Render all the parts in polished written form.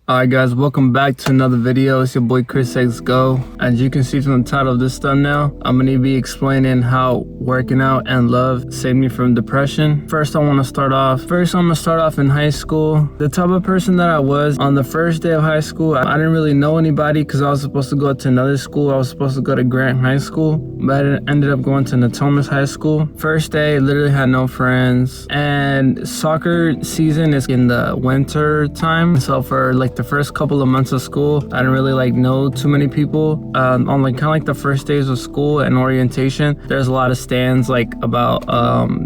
Alright guys, welcome back to another video. It's your boy Chris X Go. As you can see from the title of this thumbnail, I'm going to be explaining how working out and love saved me from depression. First, I'm going to start off in high school. The type of person that I was on the first day of high school, I didn't really know anybody because I was supposed to go to another school. I was supposed to go to Grant High School, but I ended up going to Natomas High School. First day, literally had no friends. And soccer season is in the winter time. So for like the first couple of months of school, I didn't really know too many people. On kind of the first days of school and orientation, there's a lot of stands about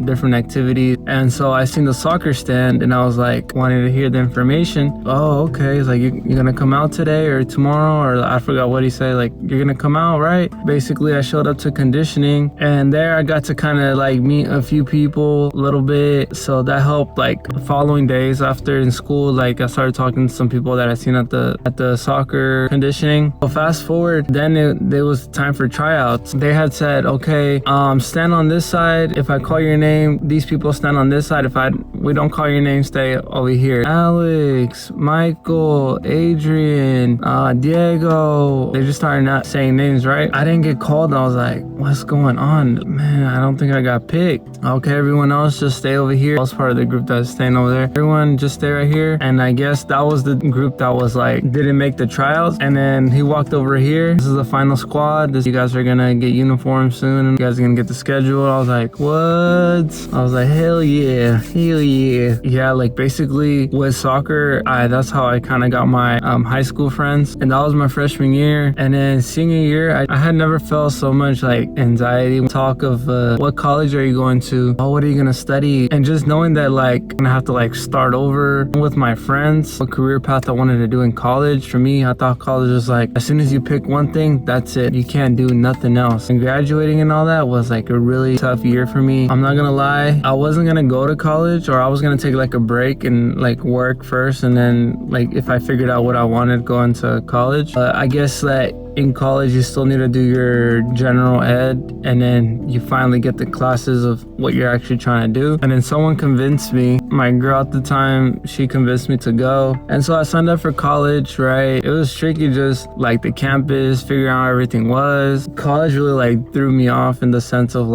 different activities. And so I seen the soccer stand and I was wanting to hear the information. Oh, okay. It's you're gonna come out today or tomorrow, or I forgot what he said. You're gonna come out, right? Basically, I showed up to conditioning, and there I got to kind of meet a few people a little bit. So that helped. The following days after in school, I started talking to some people that I seen at the soccer conditioning. So fast forward, then it was time for tryouts. They had said, okay, stand on this side. If I call your name, these people stand on this side. If we don't call your name, stay over here. Alex, Michael, Adrian, Diego. They just started not saying names, right? I didn't get called. I was like, what's going on? Man, I don't think I got picked. Okay, everyone else just stay over here. I was part of the group that was staying over there. Everyone just stay right here. And I guess that was the group that was didn't make the tryouts. And then he walked over here. This is the final squad. You guys are gonna get uniforms soon, and you guys are gonna get the schedule. I was like, what? I was like, hell yeah, hell yeah. Yeah, basically with soccer, that's how I kind of got my high school friends. And that was my freshman year. And then senior year, I had never felt so much anxiety. Talk of what college are you going to? Oh, what are you gonna study? And just knowing that I'm gonna have to start over with my friends. What career path I wanted to do in college. For me, I thought college was as soon as you pick one thing, that's it. You can't do nothing else. And graduating and all that was a really tough year for me. I'm not gonna lie, I wasn't gonna go to college, or I was gonna take a break and work first, and then if I figured out what I wanted, go into college. I guess that in college you still need to do your general ed, and then you finally get the classes of what you're actually trying to do. And then someone convinced me, my girl at the time, she convinced me to go. And so I signed up for college, right? It was tricky, just the campus, figuring out how everything was. College really threw me off in the sense of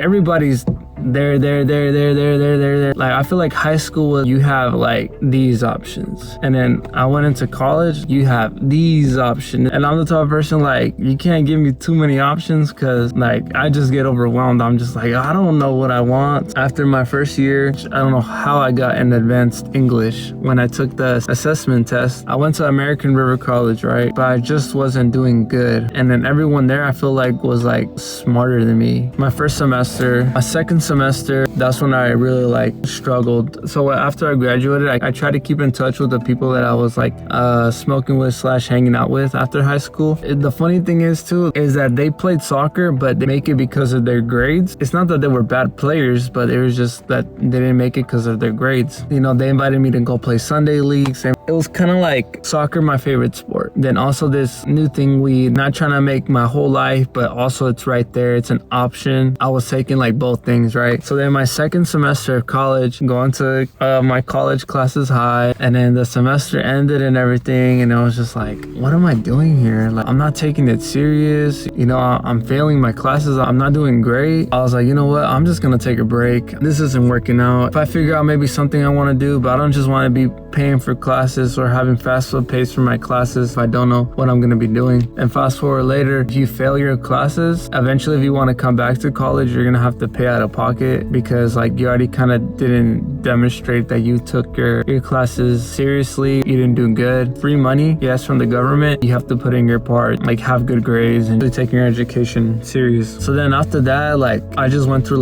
everybody's there. I feel high school, you have these options, and then I went into college, you have these options. And I'm the type of person you can't give me too many options, because I just get overwhelmed. I'm just I don't know what I want. After my first year, I don't know how I got in advanced English. When I took the assessment test, I went to American River College, right? But I just wasn't doing good. And then everyone there, I feel was smarter than me. My first semester, my second semester, that's when I really struggled. So after I graduated, I tried to keep in touch with the people that I was smoking with / hanging out with after high school. The funny thing is too, is that they played soccer, but they make it because of their grades. It's not that they were bad players, but it was just that they didn't make it because of their grades. They invited me to go play Sunday leagues, and it was kind of soccer, my favorite sport. Then also this new thing, not trying to make my whole life, but also it's right there, it's an option. I was taking both things, right? So then my second semester of college, going to my college classes high, and then the semester ended and everything, and I was just what am I doing here? I'm not taking it serious. I'm failing my classes. I'm not doing great. I was you know what? I'm just gonna take a break. This isn't working out. If I figure out maybe something I want to do, but I don't just want to be paying for classes or having fast food pays for my classes if I don't know what I'm gonna be doing. And fast forward later, if you fail your classes, eventually if you want to come back to college, you're gonna have to pay out of pocket, because you already kind of didn't demonstrate that you took your classes seriously. You didn't do good. Free money, yes, from the government. You have to put in your part, have good grades and really taking your education serious. So then after that, I just went through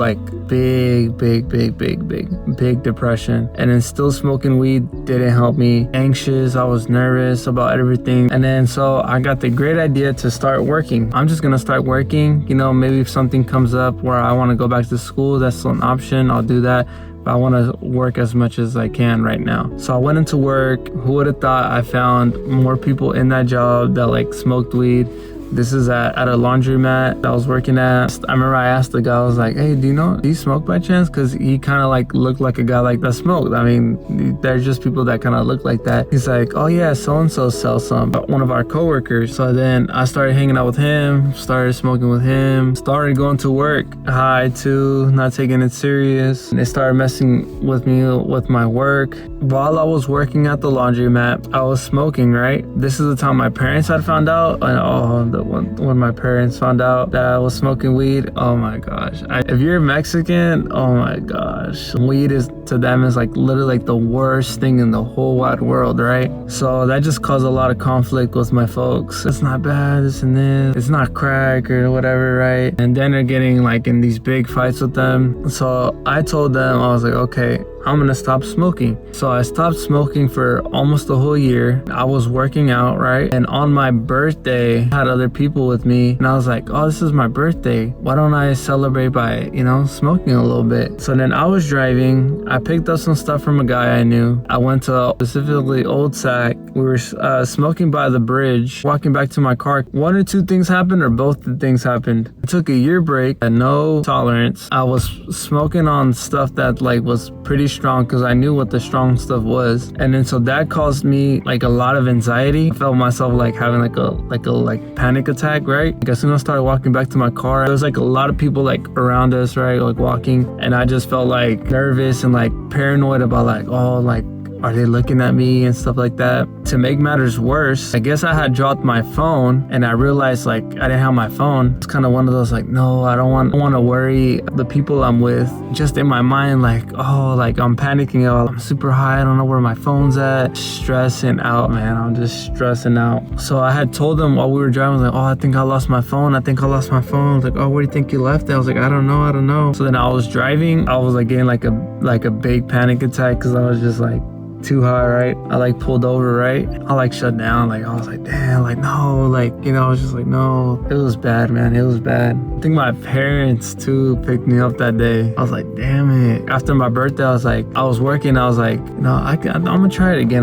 big depression, and then still smoking weed didn't help me. Anxious, I was nervous about everything. And then so I got the great idea to start working. I'm just gonna start working. Maybe if something comes up where I want to go back to school, that's still an option, I'll do that. But I want to work as much as I can right now. So I went into work. Who would have thought I found more people in that job that smoked weed This is at a laundromat that I was working at. I remember I asked the guy, I was like, hey, do you smoke by chance? Because he kind of like looked like a guy like that smoked. I mean, there's just people that kind of look like that. He's like, oh yeah, so-and-so sells some. One of our coworkers. So then I started hanging out with him, started smoking with him, started going to work high too, not taking it serious. And they started messing with me with my work. While I was working at the laundromat, I was smoking, right? This is the time my parents had found out. And when my parents found out that I was smoking weed, oh my gosh. If you're Mexican, oh my gosh. Weed is to them is like literally like the worst thing in the whole wide world, right? So that just caused a lot of conflict with my folks. It's not bad, this and this. It's not crack or whatever, right? And then they're getting like in these big fights with them. So I told them, I was like, okay, I'm gonna stop smoking. So I stopped smoking for almost a whole year. I was working out, right? And on my birthday, I had other people with me. And I was like, oh, this is my birthday. Why don't I celebrate by, smoking a little bit? So then I was driving. I picked up some stuff from a guy I knew. I went to specifically Old Sac. We were smoking by the bridge, walking back to my car. One or two things happened or both the things happened. I took a year break, had no tolerance. I was smoking on stuff that like was pretty strong because I knew what the strong stuff was. And then so that caused me like a lot of anxiety. I felt myself like having like a panic attack, right? Like as soon as I started walking back to my car, there was like a lot of people like around us, right? Like walking. And I just felt like nervous and like paranoid about like, oh, like, are they looking at me and stuff like that? To make matters worse, I guess I had dropped my phone and I realized like I didn't have my phone. It's kind of one of those like, no, I don't want to worry the people I'm with. Just in my mind, like, oh, like I'm panicking. Oh, I'm super high. I don't know where my phone's at. Stressing out, man. I'm just stressing out. So I had told them while we were driving, I was like, oh, I think I lost my phone. I think I lost my phone. I was like, oh, where do you think you left it? I was like, I don't know. So then I was driving. I was like getting like a big panic attack because I was just like, too high, right? I like pulled over, right? I like shut down, like I was like, damn, like no, like I was just like, no. It was bad, man. It was bad. I think my parents too picked me up that day. I was like, damn it. After my birthday, I was working. I was like, no, I'm gonna try it again.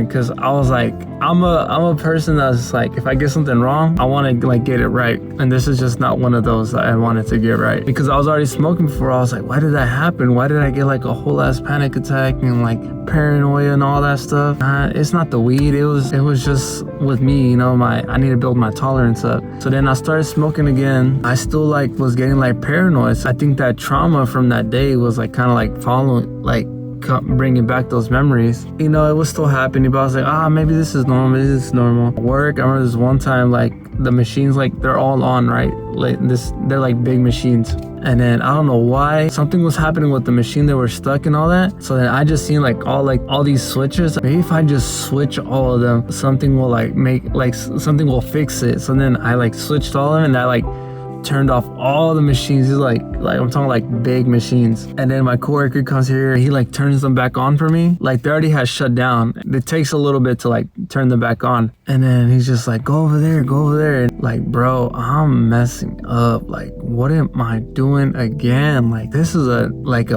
Because I was like, I'm a person that's like, if I get something wrong, I want to like get it right. And this is just not one of those that I wanted to get right. Because I was already smoking before. I was like, why did that happen? Why did I get like a whole ass panic attack and like paranoia and all that stuff? It's not the weed. It was just with me, I need to build my tolerance up. So then I started smoking again. I still like was getting like paranoid. So I think that trauma from that day was like kind of like following, like bringing back those memories. It was still happening, but I was like, maybe this is normal. Work, I remember this one time, like the machines, like they're all on, right? Like they're like big machines. And then I don't know why something was happening with the machine. They were stuck and all that. So then I just seen like all these switches. Maybe if I just switch all of them, something will something will fix it. So then I like switched all of them and I like turned off all the machines. He's like I'm talking like big machines. And then my coworker comes here, he like turns them back on for me. Like they already had shut down. It takes a little bit to like turn them back on. And then he's just like, go over there. And like, bro, I'm messing up. Like, what am I doing again? Like, this is a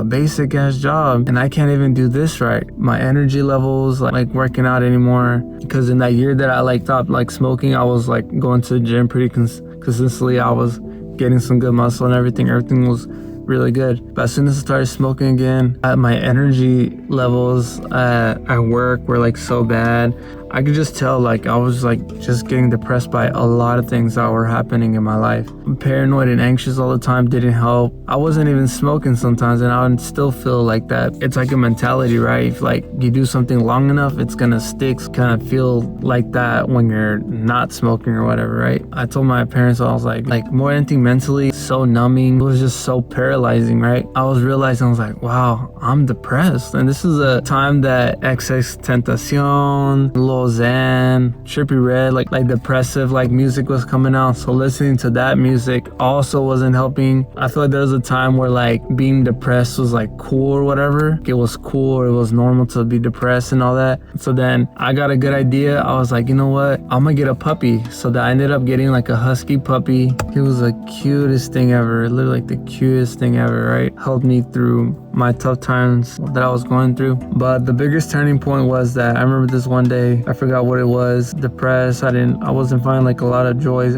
basic ass job and I can't even do this right. My energy levels like working out anymore. Because in that year that I like stopped like smoking, I was like going to the gym pretty consistently. I was getting some good muscle and everything was really good. But as soon as I started smoking again, my energy levels at work were like so bad. I could just tell like I was like just getting depressed by a lot of things that were happening in my life. I'm paranoid and anxious all the time didn't help. I wasn't even smoking sometimes and I would still feel like that. It's like a mentality, right? If like you do something long enough, it's gonna stick, kind of feel like that when you're not smoking or whatever, right? I told my parents, I was like more than anything mentally, so numbing. It was just so paralyzing, right? I was realizing, I was like, wow, I'm depressed. And this is a time that XXXTentacion, Lil Xan, Trippie Redd, like depressive like music was coming out. So listening to that music also wasn't helping. I feel like there was a time where like being depressed was like cool or whatever. It was cool, or it was normal to be depressed and all that. So then I got a good idea. I was like, you know what? I'm gonna get a puppy. So that I ended up getting like a husky puppy. He was the cutest thing thing ever, literally like the cutest thing ever, right? Helped me through my tough times that I was going through. But the biggest turning point was that I remember this one day, I forgot what it was, depressed. I wasn't finding like a lot of joys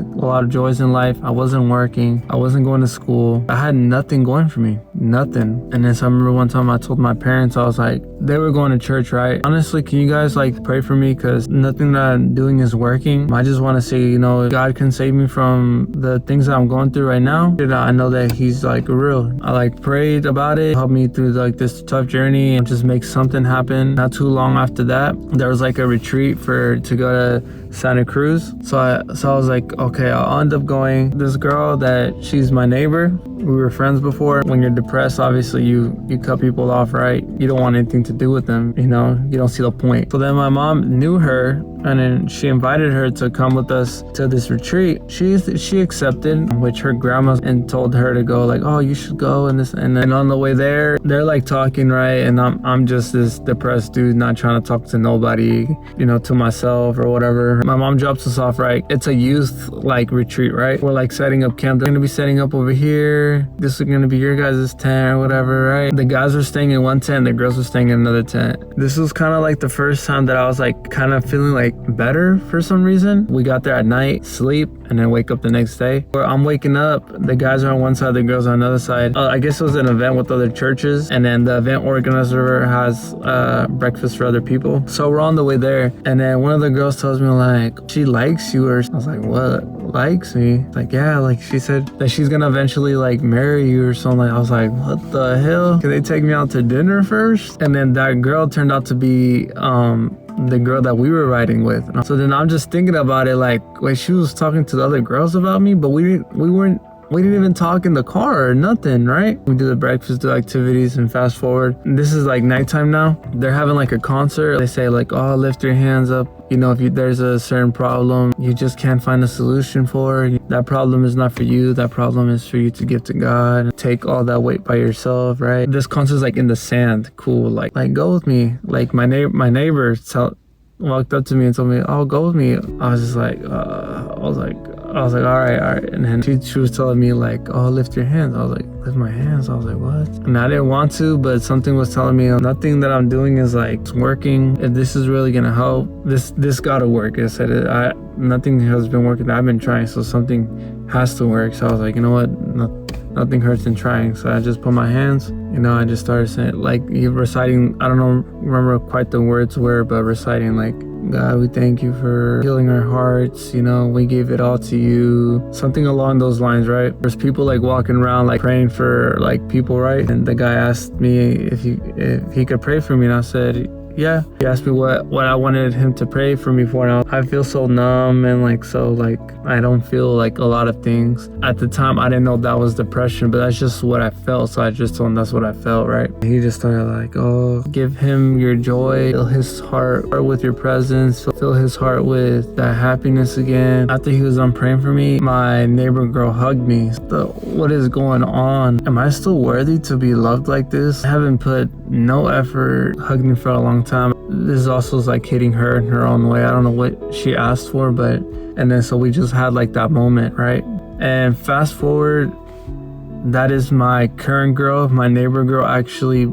in life. I wasn't working. I wasn't going to school. I had nothing going for me, nothing. And then so I remember one time I told my parents, I was like, they were going to church, right? Honestly, can you guys like pray for me? Because nothing that I'm doing is working. I just want to say, you know, God can save me from the things that I'm going through right now. I know that he's like real. I like prayed about it, helped me through like this tough journey and just make something happen. Not too long after that, there was like a retreat to go to Santa Cruz. So I was like, okay, I'll end up going. This girl that she's my neighbor, we were friends before. When you're depressed, obviously you cut people off, right? You don't want anything to do with them, you know, you don't see the point. So then my mom knew her, and then she invited her to come with us to this retreat. She accepted, which her grandma and told her to go, like, oh, you should go and this. And then on the way there, they're like talking, right? And I'm just this depressed dude, not trying to talk to nobody, you know, to myself or whatever. My mom drops us off, right? It's a youth like retreat, right? We're like setting up camp. They're gonna be setting up over here. This is gonna be your guys' tent or whatever, right? The guys were staying in one tent, the girls were staying in another tent. This was kind of like the first time that I was like kind of feeling like better for some reason. We got there at night, sleep, and then wake up the next day. Where I'm waking up, the guys are on one side, the girls on another side. I guess it was an event with other churches, and then the event organizer has breakfast for other people. So we're on the way there, and then one of the girls tells me like, she likes you, or I was like, what? Likes me? Like, yeah, like she said that she's gonna eventually like marry you or something. I was like, what the hell? Can they take me out to dinner first? And then that girl turned out to be the girl that we were riding with. So then I'm just thinking about it like, wait, she was talking to the other girls about me, but we didn't even talk in the car or nothing, right? We do the breakfast, do activities, and fast forward. This is like nighttime now. They're having like a concert. They say like, oh, lift your hands up. You know, if there's a certain problem you just can't find a solution for, that problem is not for you. That problem is for you to give to God. Take all that weight by yourself, right? This concert's like in the sand. Cool. Like go with me. Like my neighbor walked up to me and told me, oh, go with me. I was just like, I was like, all right. And then she was telling me like, oh, lift your hands. I was like, lift my hands. I was like, what? And I didn't want to, but something was telling me nothing that I'm doing is like working. If this is really gonna help, this gotta work. I said nothing has been working. I've been trying, so something has to work. So I was like, you know what? Nothing hurts in trying. So I just put my hands, you know, I just started saying, like, reciting, I don't remember quite the words were, but reciting like, God, we thank you for healing our hearts, you know, we give it all to you. Something along those lines, right? There's people like walking around like praying for like people, right? And the guy asked me if he could pray for me, and I said, yeah. He asked me what I wanted him to pray for me for. Now I feel so numb and like so like I don't feel like a lot of things. At the time I didn't know that was depression, but that's just what I felt. So I just told him that's what I felt, right? He just started like, oh, give him your joy, fill his heart with your presence, fill his heart with that happiness again. After he was done praying for me, my neighbor girl hugged me. What is going on? Am I still worthy to be loved like this? I haven't put no effort hugging me for a long time. This also is like hitting her in her own way. I don't know what she asked for, and then so we just had like that moment, right? And fast forward, that is my current girl. My neighbor girl actually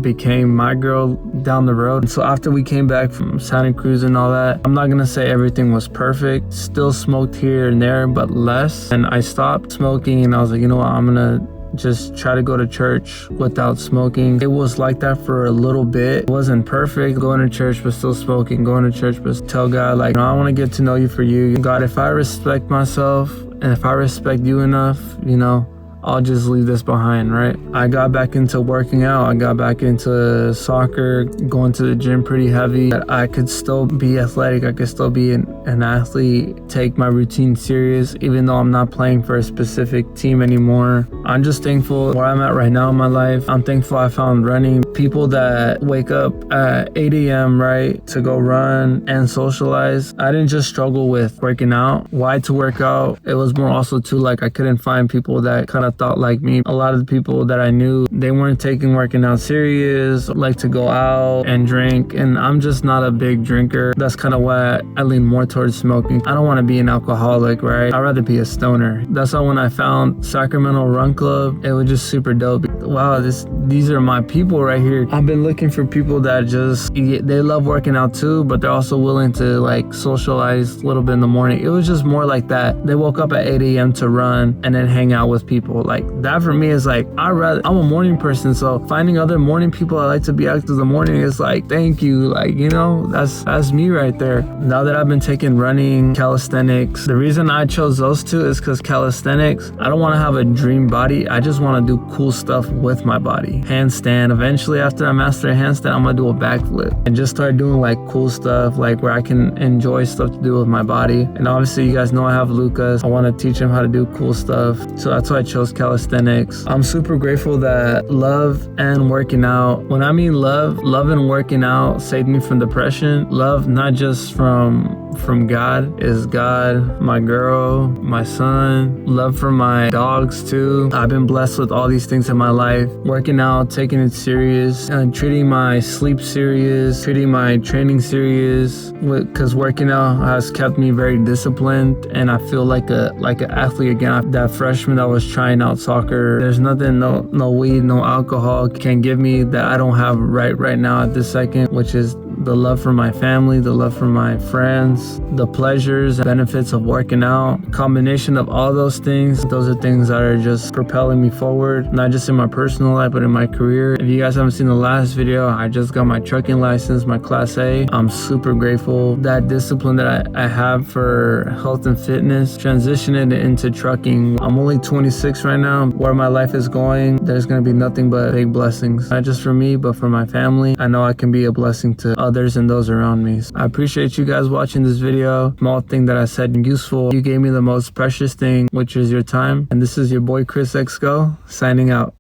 became my girl down the road. So after we came back from Santa Cruz and all that, I'm not gonna say everything was perfect. Still smoked here and there, but less. And I stopped smoking, and I was like, you know what, I'm gonna just try to go to church without smoking. It was like that for a little bit. It wasn't perfect, going to church but still smoking, going to church but tell God like, I want to get to know you for you. God, if I respect myself and if I respect you enough, you know, I'll just leave this behind, right? I got back into working out. I got back into soccer, going to the gym pretty heavy. I could still be athletic. I could still be an athlete, take my routine serious, even though I'm not playing for a specific team anymore. I'm just thankful where I'm at right now in my life. I'm thankful I found running. people that wake up at 8 a.m., right, to go run and socialize. I didn't just struggle with working out. Why to work out? It was more also too, like, I couldn't find people that kind of thought like me. A lot of the people that I knew, they weren't taking working out serious, like to go out and drink. And I'm just not a big drinker. That's kind of why I lean more towards smoking. I don't want to be an alcoholic, right? I'd rather be a stoner. That's why when I found Sacramento Run Club, it was just super dope. Wow, these are my people right here. I've been looking for people that just, they love working out too, but they're also willing to like socialize a little bit in the morning. It was just more like that. They woke up at 8 a.m. to run and then hang out with people. Like that for me is like, I'm a morning person, so finding other morning people I like to be active in the morning is like, thank you. Like, you know, that's me right there. Now that I've been taking running, calisthenics, the reason I chose those two is because calisthenics, I don't want to have a dream body. I just want to do cool stuff with my body. Handstand. Eventually, after I master a handstand, I'm gonna do a backflip and just start doing like cool stuff, like where I can enjoy stuff to do with my body. And obviously, you guys know I have Lucas. I want to teach him how to do cool stuff. So that's why I chose calisthenics. I'm super grateful that love and working out. When I mean love and working out saved me from depression. Love, not just from God, is God, my girl, my son, love for my dogs too. I've been blessed with all these things in my life. Working out, taking it serious, and treating my sleep serious, treating my training serious, because working out has kept me very disciplined, and I feel like an athlete again. That freshman that was trying out soccer, there's nothing, no weed, no alcohol can give me that I don't have right now at this second, which is the love for my family, the love for my friends, the pleasures and benefits of working out. Combination of all those things, those are things that are just propelling me forward, not just in my personal life, but in my career. If you guys haven't seen the last video, I just got my trucking license, my Class A. I'm super grateful. That discipline that I have for health and fitness, transitioning it into trucking. I'm only 26 right now. Where my life is going, there's gonna be nothing but big blessings. Not just for me, but for my family. I know I can be a blessing to others and those around me. I appreciate you guys watching this video. Small thing that I said useful. You gave me the most precious thing, which is your time. And this is your boy Chris X Go signing out.